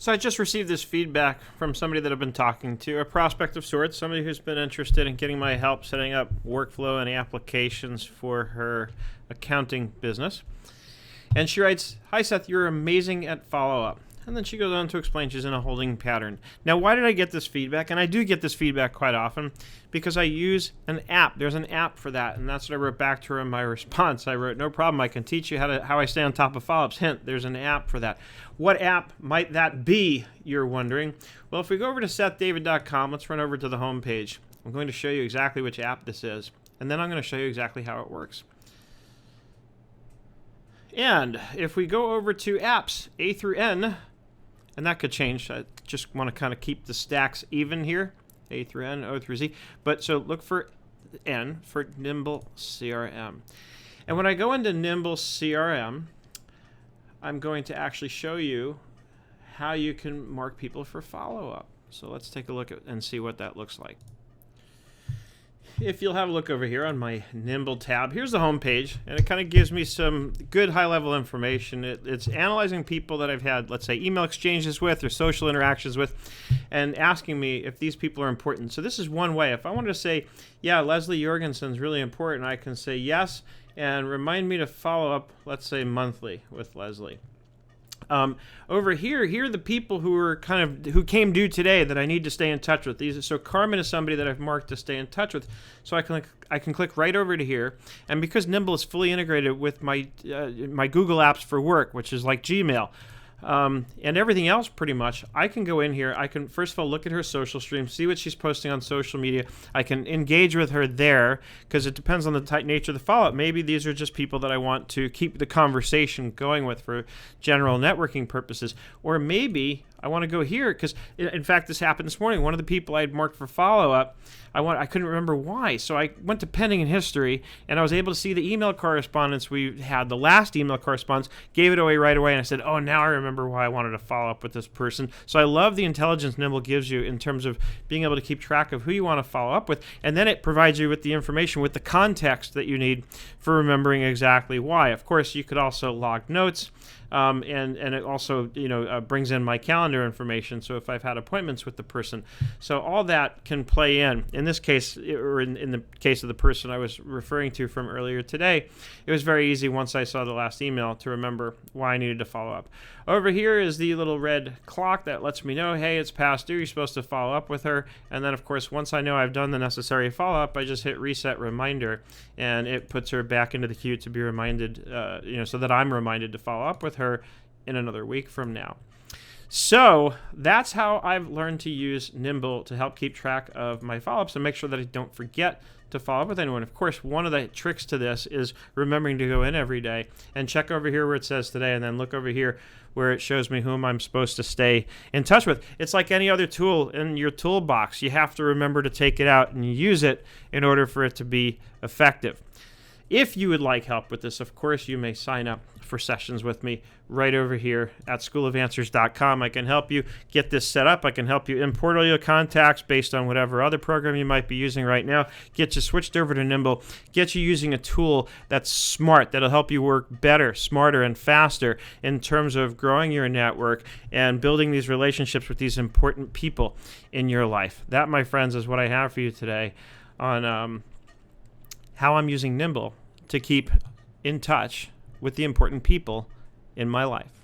So I just received this feedback from somebody that I've been talking to, a prospect of sorts, somebody who's been interested in getting my help setting up workflow and applications for her accounting business. And she writes, "Hi Seth, you're amazing at follow-up." And then she goes on to explain she's in a holding pattern. Now, why did I get this feedback? And I do get this feedback quite often because I use an app. There's an app for that, and that's what I wrote back to her in my response. I wrote, "No problem, I can teach you how I stay on top of follow-ups. Hint, there's an app for that." What app might that be, you're wondering? Well, if we go over to SethDavid.com, let's run over to the home page. I'm going to show you exactly which app this is, and then I'm going to show you exactly how it works. And if we go over to apps, A through N, and that could change. I just want to kind of keep the stacks even here. A through N, O through Z. But so look for N for Nimble CRM. And when I go into Nimble CRM, I'm going to actually show you how you can mark people for follow-up. So let's take a look at and see what that looks like. If you'll have a look over here on my Nimble tab, here's the home page, and it kind of gives me some good high-level information. It's analyzing people that I've had, let's say, email exchanges with or social interactions with, and asking me if these people are important. So this is one way. If I wanted to say, yeah, Leslie Jorgensen's really important, I can say yes, and remind me to follow up, let's say, monthly with Leslie. Over here are the people who came due today that I need to stay in touch with. So Carmen is somebody that I've marked to stay in touch with. So I can click right over to here, and because Nimble is fully integrated with my Google Apps for Work, which is like Gmail, and everything else pretty much, I can go in here. I can first of all look at her social stream, see what she's posting on social media. I can engage with her there because it depends on the nature of the follow-up. Maybe these are just people that I want to keep the conversation going with for general networking purposes. Or maybe I want to go here because, in fact, this happened this morning. One of the people I had marked for follow-up, I couldn't remember why. So I went to pending in history, and I was able to see the email correspondence we had. The last email correspondence, gave it away right away, and I said, oh, now I remember why I wanted to follow up with this person. So I love the intelligence Nimble gives you in terms of being able to keep track of who you want to follow up with, and then it provides you with the information, with the context that you need for remembering exactly why. Of course, you could also log notes. And it also brings in my calendar information, so if I've had appointments with the person. So all that can play in this case, or in the case of the person I was referring to from earlier today, it was very easy once I saw the last email to remember why I needed to follow up. Over here is the little red clock that lets me know, hey, it's past due, you're supposed to follow up with her. And then, of course, once I know I've done the necessary follow-up, I just hit reset reminder, and it puts her back into the queue to be reminded, so that I'm reminded to follow up with her in another week from now. So that's how I've learned to use Nimble to help keep track of my follow-ups and make sure that I don't forget to follow up with anyone. Of course, one of the tricks to this is remembering to go in every day and check over here where it says today, and then look over here where it shows me whom I'm supposed to stay in touch with. It's like any other tool in your toolbox. You have to remember to take it out and use it in order for it to be effective. If you would like help with this, of course, you may sign up for sessions with me right over here at schoolofanswers.com. I can help you get this set up. I can help you import all your contacts based on whatever other program you might be using right now, get you switched over to Nimble, get you using a tool that's smart, that'll help you work better, smarter, and faster in terms of growing your network and building these relationships with these important people in your life. That, my friends, is what I have for you today on how I'm using Nimble to keep in touch with the important people in my life.